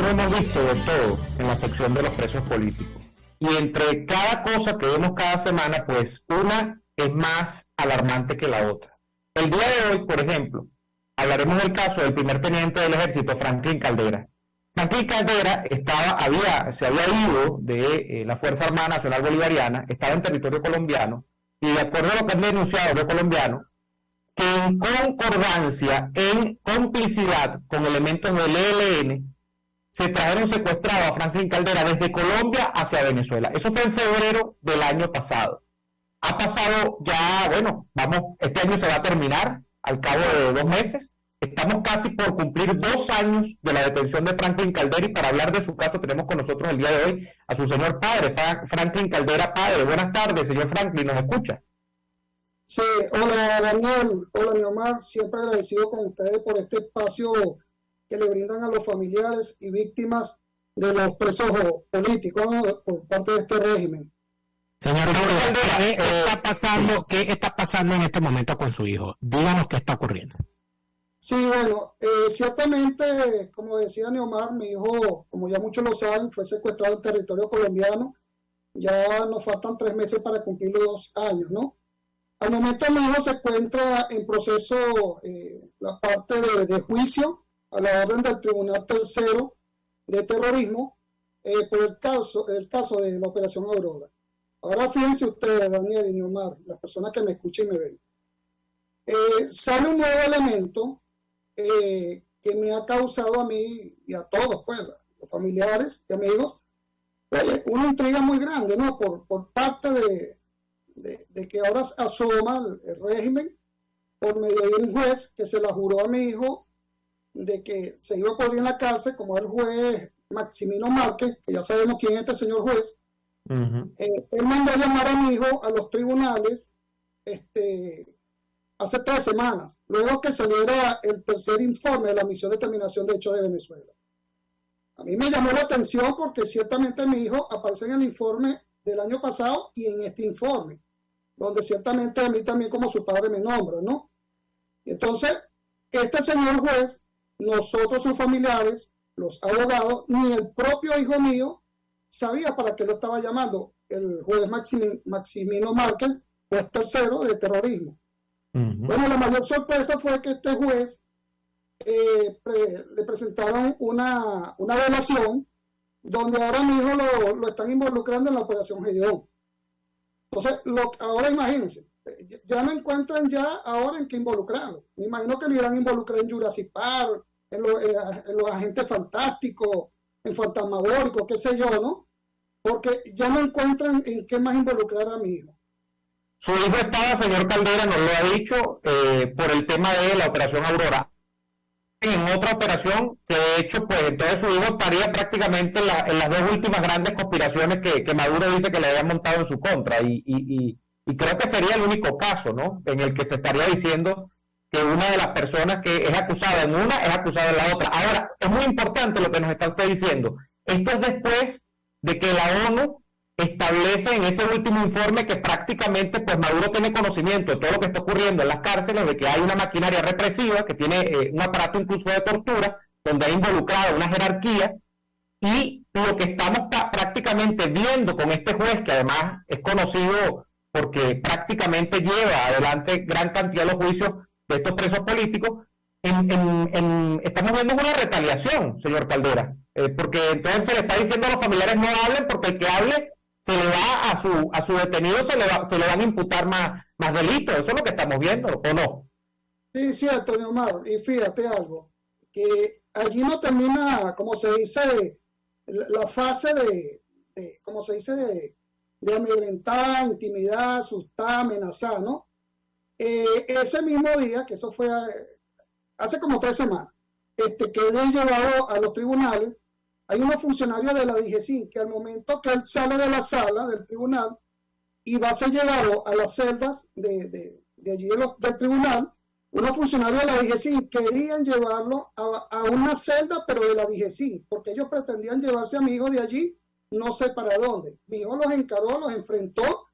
hemos visto de todo en la sección de los presos políticos. Y entre cada cosa que vemos cada semana, pues una es más alarmante que la otra. El día de hoy, por ejemplo, hablaremos del caso del primer teniente del ejército, Franklin Caldera. Franklin Caldera se había ido de la Fuerza Armada Nacional Bolivariana, estaba en territorio colombiano, y de acuerdo a lo que han denunciado los colombianos, que en concordancia, en complicidad con elementos del ELN, se trajeron secuestrado a Franklin Caldera desde Colombia hacia Venezuela. Eso fue en febrero del año pasado. Ha pasado ya, este año se va a terminar al cabo de 2 meses. Estamos casi por cumplir 2 años de la detención de Franklin Caldera, y para hablar de su caso tenemos con nosotros el día de hoy a su señor padre, Franklin Caldera padre. Buenas tardes, señor Franklin, ¿nos escucha? Sí, hola Daniel, hola Neomar, siempre agradecido con ustedes por este espacio que le brindan a los familiares y víctimas de los presos políticos, ¿no?, por parte de este régimen. Señor Caldera, ¿qué está pasando en este momento con su hijo? Díganos qué está ocurriendo. Sí, ciertamente, como decía Neomar, mi hijo, como ya muchos lo saben, fue secuestrado en territorio colombiano. Ya nos faltan 3 meses para cumplir los 2 años, ¿no? Al momento mi hijo se encuentra en proceso, la parte de juicio a la orden del Tribunal Tercero de Terrorismo por el caso de la Operación Aurora. Ahora fíjense ustedes, Daniel y Neomar, las personas que me escuchan y me ven. Sale un nuevo elemento que me ha causado a mí y a todos, pues, los familiares y amigos, una intriga muy grande, ¿no? Por parte de que ahora asoma el régimen por medio de un juez que se la juró a mi hijo de que se iba a poner en la cárcel, como el juez Maximino Márquez, que ya sabemos quién es este señor juez. Él mandó a llamar a mi hijo a los tribunales hace 3 semanas, luego que saliera el tercer informe de la misión de determinación de hechos de Venezuela. A mí me llamó la atención porque ciertamente mi hijo aparece en el informe del año pasado y en este informe, donde ciertamente a mí también como su padre me nombra, ¿no? Y entonces, este señor juez, nosotros sus familiares, los abogados, ni el propio hijo mío sabía para qué lo estaba llamando el juez Maximino Márquez, juez tercero de terrorismo. Bueno, la mayor sorpresa fue que este juez le presentaron una delación donde ahora mi hijo lo están involucrando en la Operación Gedeón. Entonces, ahora imagínense, ya me encuentran ya ahora en qué involucrarlo. Me imagino que lo irán a involucrar en Jurassic Park, en los agentes fantásticos, en fantasmagóricos, qué sé yo, ¿no? Porque ya no encuentran en qué más involucrar a mi hijo. Su hijo estaba, señor Caldera, nos lo ha dicho, por el tema de la Operación Aurora. En otra operación, que de hecho, pues entonces su hijo estaría prácticamente en las 2 últimas grandes conspiraciones que Maduro dice que le habían montado en su contra. Y creo que sería el único caso, ¿no?, en el que se estaría diciendo que una de las personas que es acusada en una es acusada en la otra. Ahora, es muy importante lo que nos está usted diciendo. Esto es después de que la ONU establece en ese último informe que prácticamente pues Maduro tiene conocimiento de todo lo que está ocurriendo en las cárceles, de que hay una maquinaria represiva, que tiene un aparato incluso de tortura, donde ha involucrado una jerarquía, y lo que estamos prácticamente viendo con este juez, que además es conocido porque prácticamente lleva adelante gran cantidad de los juicios de estos presos políticos, estamos viendo una retaliación, señor Caldera, porque entonces se le está diciendo a los familiares no hablen, porque el que hable se le va a su detenido, se le van a imputar más delitos. Eso es lo que estamos viendo, ¿o no? Sí, cierto, Neomar. Y fíjate algo, que allí no termina, como se dice, la fase de amedrentar, intimidar, asustar, amenazar, ¿no? Ese mismo día, que eso fue hace como 3 semanas, que él es llevado a los tribunales, hay unos funcionarios de la DGCIN que al momento que él sale de la sala del tribunal y va a ser llevado a las celdas de allí del tribunal, unos funcionarios de la DGCIN querían llevarlo a una celda, pero de la DGCIN, porque ellos pretendían llevarse a mi hijo de allí, no sé para dónde. Mi hijo los encaró, los enfrentó,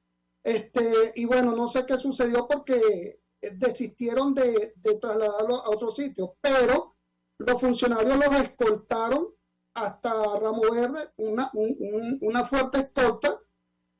y bueno, no sé qué sucedió porque desistieron de trasladarlo a otro sitio, pero los funcionarios los escoltaron hasta Ramo Verde una fuerte escolta,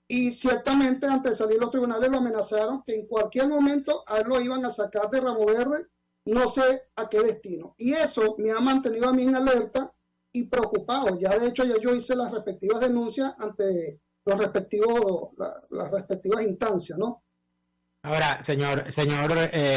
y ciertamente antes de salir los tribunales lo amenazaron que en cualquier momento a él lo iban a sacar de Ramo Verde, no sé a qué destino. Y eso me ha mantenido a mí en alerta y preocupado. Ya de hecho ya yo hice las respectivas denuncias ante las respectivas instancias, ¿no? Ahora, señor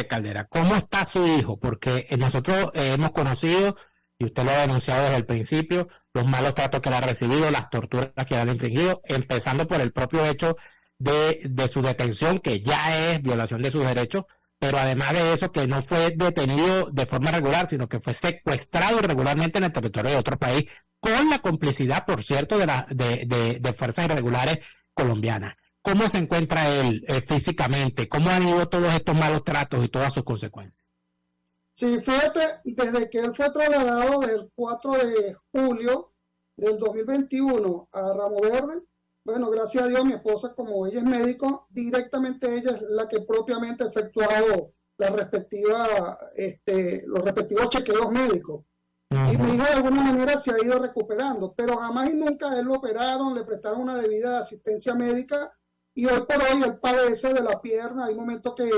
Caldera, ¿cómo está su hijo? Porque nosotros hemos conocido, y usted lo ha denunciado desde el principio, los malos tratos que le ha recibido, las torturas que le han infligido, empezando por el propio hecho de su detención, que ya es violación de sus derechos, pero además de eso, que no fue detenido de forma regular, sino que fue secuestrado irregularmente en el territorio de otro país, con la complicidad, por cierto, de fuerzas irregulares colombianas. ¿Cómo se encuentra él físicamente? ¿Cómo han ido todos estos malos tratos y todas sus consecuencias? Sí, fíjate, desde que él fue trasladado del 4 de julio del 2021 a Ramo Verde, bueno, gracias a Dios, mi esposa, como ella es médico, directamente ella es la que propiamente ha efectuado los respectivos chequeos médicos. Y mi hijo de alguna manera se ha ido recuperando, pero jamás y nunca a él lo operaron, le prestaron una debida asistencia médica, y hoy por hoy él padece de la pierna. Hay momentos que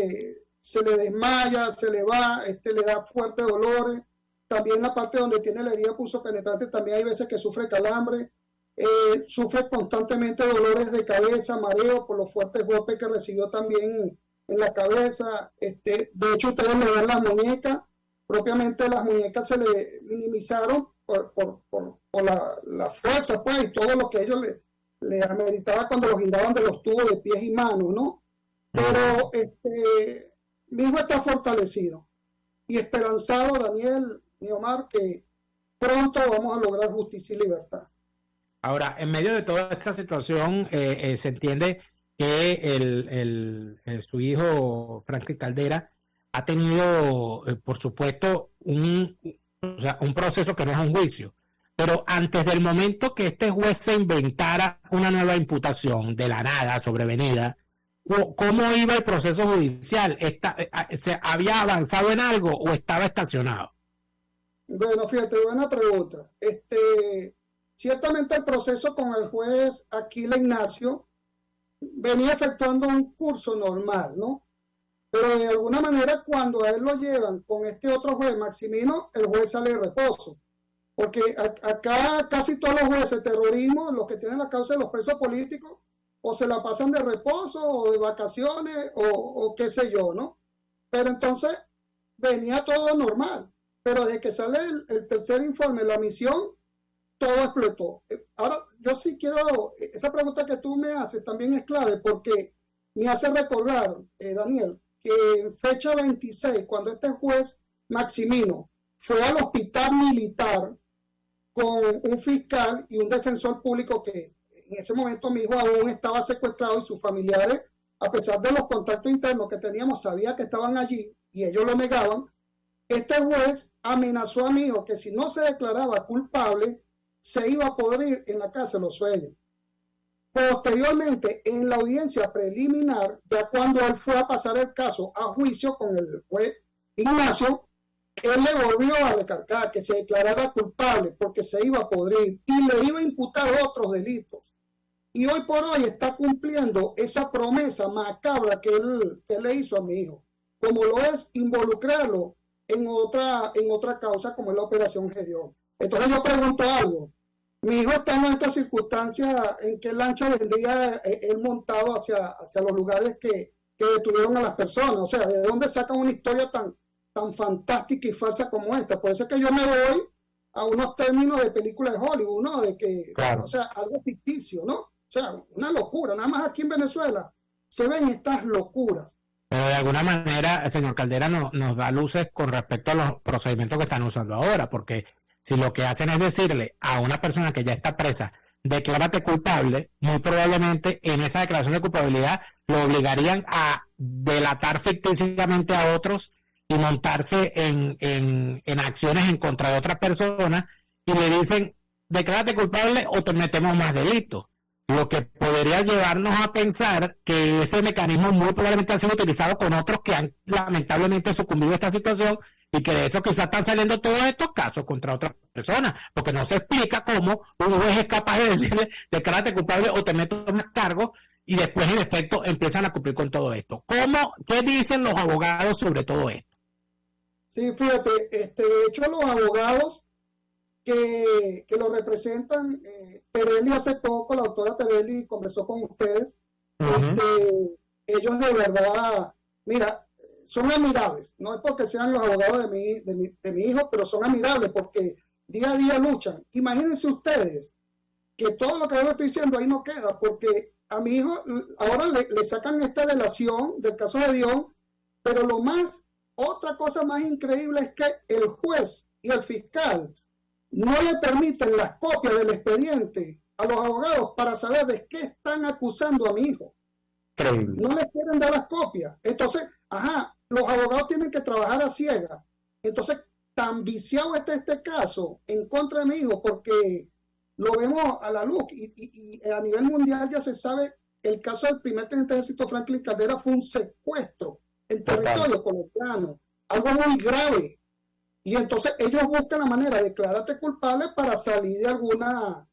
se le desmaya, se le va, le da fuertes dolores. También la parte donde tiene la herida punzopenetrante también hay veces que sufre calambre. Sufre constantemente dolores de cabeza, mareo por los fuertes golpes que recibió también en la cabeza. De hecho, ustedes le ven las muñecas, propiamente las muñecas se le minimizaron por la fuerza, pues, y todo lo que ellos le ameritaba cuando los guindaban de los tubos de pies y manos, ¿no? Pero mi hijo está fortalecido y esperanzado, Daniel, Niomar, que pronto vamos a lograr justicia y libertad. Ahora, en medio de toda esta situación, se entiende que su hijo, Franklin Caldera, ha tenido, por supuesto, un proceso que no es un juicio. Pero antes del momento que este juez se inventara una nueva imputación de la nada, sobrevenida, ¿cómo iba el proceso judicial? ¿Se había avanzado en algo o estaba estacionado? Bueno, fíjate, buena pregunta. Ciertamente el proceso con el juez Aquila Ignacio venía efectuando un curso normal, ¿no? Pero de alguna manera cuando a él lo llevan con este otro juez, Maximino, el juez sale de reposo. Porque acá casi todos los jueces de terrorismo, los que tienen la causa de los presos políticos, o se la pasan de reposo o de vacaciones o qué sé yo, ¿no? Pero entonces venía todo normal. Pero desde que sale el tercer informe, la misión, todo explotó. Ahora, yo sí quiero, esa pregunta que tú me haces también es clave porque me hace recordar, Daniel, que en fecha 26, cuando este juez Maximino fue al hospital militar con un fiscal y un defensor público que en ese momento mi hijo aún estaba secuestrado y sus familiares, a pesar de los contactos internos que teníamos, sabía que estaban allí y ellos lo negaban. Este juez amenazó a mi hijo que si no se declaraba culpable, se iba a podrir en la cárcel Los Sueños. Posteriormente, en la audiencia preliminar, ya cuando él fue a pasar el caso a juicio con el juez Ignacio, él le volvió a recalcar que se declarara culpable porque se iba a podrir y le iba a imputar otros delitos. Y hoy por hoy está cumpliendo esa promesa macabra que él le hizo a mi hijo, como lo es involucrarlo en otra causa como es la Operación Gedeón. Entonces yo pregunto algo. Mi hijo está en esta circunstancia, ¿en qué lancha vendría él montado hacia los lugares que detuvieron a las personas? O sea, ¿de dónde sacan una historia tan fantástica y falsa como esta? Por eso es que yo me voy a unos términos de película de Hollywood, ¿no? De que, claro, o sea, algo ficticio, ¿no? O sea, una locura. Nada más aquí en Venezuela se ven estas locuras. Pero de alguna manera, señor Caldera, nos da luces con respecto a los procedimientos que están usando ahora, porque si lo que hacen es decirle a una persona que ya está presa, declárate culpable, muy probablemente en esa declaración de culpabilidad lo obligarían a delatar ficticiamente a otros y montarse en acciones en contra de otras personas y le dicen, declárate culpable o te metemos más delitos. lo que podría llevarnos a pensar que ese mecanismo muy probablemente ha sido utilizado con otros que han lamentablemente sucumbido a esta situación y que de eso quizás están saliendo todos estos casos contra otras personas, porque no se explica cómo un juez es capaz de decirle declárate culpable o te meto más cargos y después en efecto empiezan a cumplir con todo esto. ¿Qué dicen los abogados sobre todo esto? Sí, fíjate, de hecho los abogados que lo representan, Tereli hace poco, la doctora Tereli conversó con ustedes, ellos de verdad, mira, son admirables, no es porque sean los abogados de mi hijo, pero son admirables porque día a día luchan. Imagínense ustedes que todo lo que yo le estoy diciendo ahí no queda, porque a mi hijo ahora le sacan esta delación del caso de Dion, pero otra cosa más increíble es que el juez y el fiscal no le permiten las copias del expediente a los abogados para saber de qué están acusando a mi hijo. Increíble. No les quieren dar las copias. Entonces, los abogados tienen que trabajar a ciegas. Entonces, tan viciado está este caso en contra de mi hijo, porque lo vemos a la luz y a nivel mundial ya se sabe, el caso del primer teniente de ejército Franklin Caldera fue un secuestro en territorio colombiano, algo muy grave. Y entonces ellos buscan la manera de declararte culpable para salir de algunas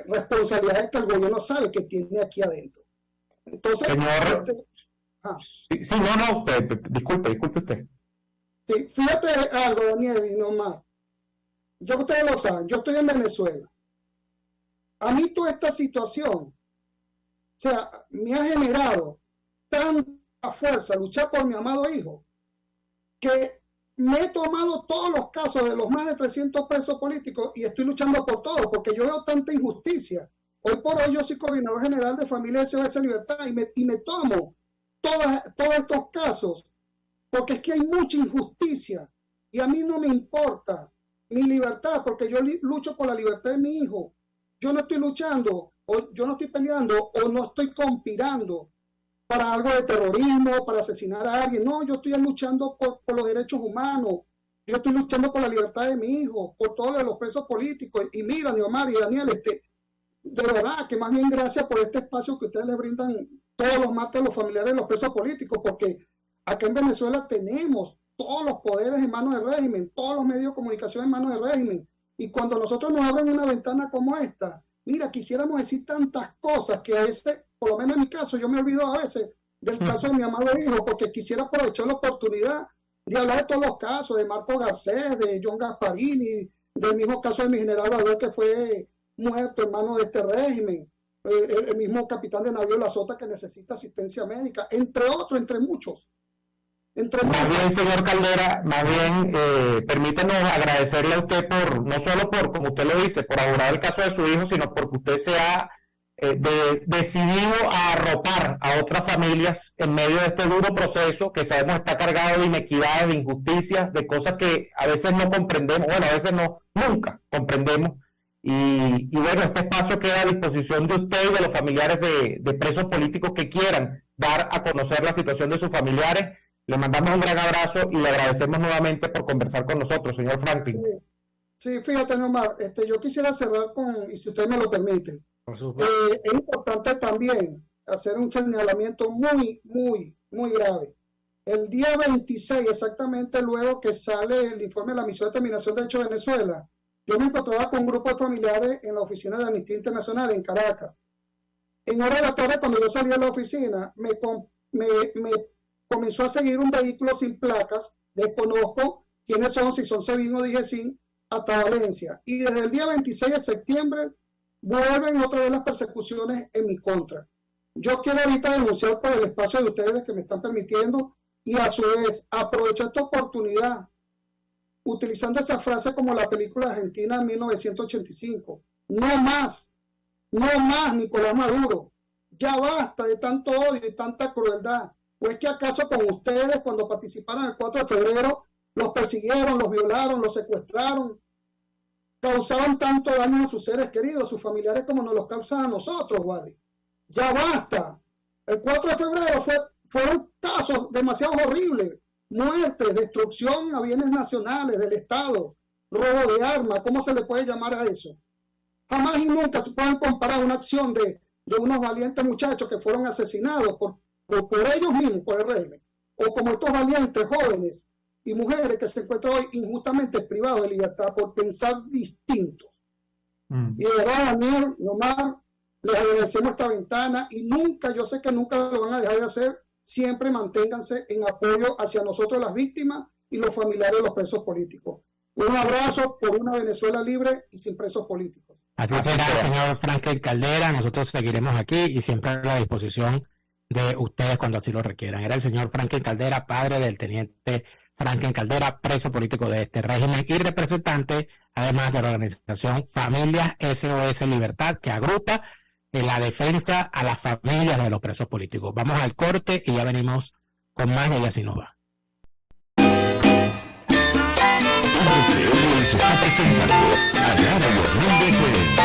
responsabilidades que el gobierno sabe que tiene aquí adentro. Entonces, señor, disculpe usted. Sí, fíjate algo, Daniel, y no más. Ustedes lo saben, yo estoy en Venezuela. A mí toda esta situación, o sea, me ha generado tanta fuerza luchar por mi amado hijo, que me he tomado todos los casos de los más de 300 presos políticos y estoy luchando por todos, porque yo veo tanta injusticia. Hoy por hoy yo soy coordinador general de Familia SOS Libertad y me tomo todos estos casos, porque es que hay mucha injusticia y a mí no me importa mi libertad, porque yo lucho por la libertad de mi hijo. Yo no estoy luchando, o yo no estoy peleando, o no estoy conspirando para algo de terrorismo, para asesinar a alguien. No, yo estoy luchando por los derechos humanos. Yo estoy luchando por la libertad de mi hijo, por todos los presos políticos. Y mira, Neomar y Daniel, de verdad que más bien gracias por este espacio que ustedes le brindan todos los martes a los familiares de los presos políticos, porque acá en Venezuela tenemos todos los poderes en manos del régimen, todos los medios de comunicación en manos del régimen. Y cuando nosotros nos abren una ventana como esta, mira, quisiéramos decir tantas cosas que a veces, por lo menos en mi caso, yo me olvido a veces del caso de mi amado hijo, porque quisiera aprovechar la oportunidad de hablar de todos los casos, de Marco Garcés, de John Gasparini, del mismo caso de mi general Bador, que fue muerto en manos de este régimen, el mismo capitán de navío La Sota que necesita asistencia médica, entre otros, entre muchos. Más bien, señor Caldera, permítanos agradecerle a usted no solo por, como usted lo dice, por abordar el caso de su hijo, sino porque usted se ha decidido a arropar a otras familias en medio de este duro proceso que sabemos está cargado de inequidades, de injusticias, de cosas que a veces no comprendemos, a veces nunca comprendemos. Y bueno, este espacio queda a disposición de usted y de los familiares de presos políticos que quieran dar a conocer la situación de sus familiares. Le mandamos un gran abrazo y le agradecemos nuevamente por conversar con nosotros, señor Franklin. Sí, fíjate, Neomar, yo quisiera cerrar y si usted me lo permite, es importante también hacer un señalamiento muy, muy, muy grave. El día 26, exactamente luego que sale el informe de la Misión de Determinación de Hechos de Venezuela, yo me encontraba con un grupo de familiares en la oficina de Amnistía Internacional en Caracas. En hora de la tarde, cuando yo salí de la oficina, me comenzó a seguir un vehículo sin placas, desconozco quiénes son, si son SEBIN o DIGESIN, hasta Valencia. Y desde el día 26 de septiembre vuelven otra vez las persecuciones en mi contra. Yo quiero ahorita denunciar por el espacio de ustedes que me están permitiendo y a su vez aprovechar esta oportunidad utilizando esa frase como la película argentina de 1985. No más, Nicolás Maduro. Ya basta de tanto odio y tanta crueldad. ¿O es que acaso con ustedes, cuando participaron el 4 de febrero, los persiguieron, los violaron, los secuestraron, causaban tanto daño a sus seres queridos, a sus familiares, como nos los causan a nosotros, ¿vale? Ya basta. El 4 de febrero fueron casos demasiado horribles. Muertes, destrucción a bienes nacionales del Estado, robo de armas, ¿cómo se le puede llamar a eso? jamás y nunca se pueden comparar una acción de unos valientes muchachos que fueron asesinados por ellos mismos, por el régimen, o como estos valientes jóvenes y mujeres que se encuentran hoy injustamente privados de libertad por pensar distintos. Y de verdad, Daniel, Omar, les agradecemos esta ventana y nunca, yo sé que nunca lo van a dejar de hacer, siempre manténganse en apoyo hacia nosotros las víctimas y los familiares de los presos políticos. Un abrazo por una Venezuela libre y sin presos políticos. Así será, señor Franklin Caldera. Nosotros seguiremos aquí y siempre a la disposición de ustedes cuando así lo requieran. Era el señor Franklin Caldera, padre del teniente Franklin Caldera, preso político de este régimen y representante, además de la organización Familias SOS Libertad, que agrupa en la defensa a las familias de los presos políticos. Vamos al corte y ya venimos con más de Yacinova. RCN les está presentando a Lara Hernández en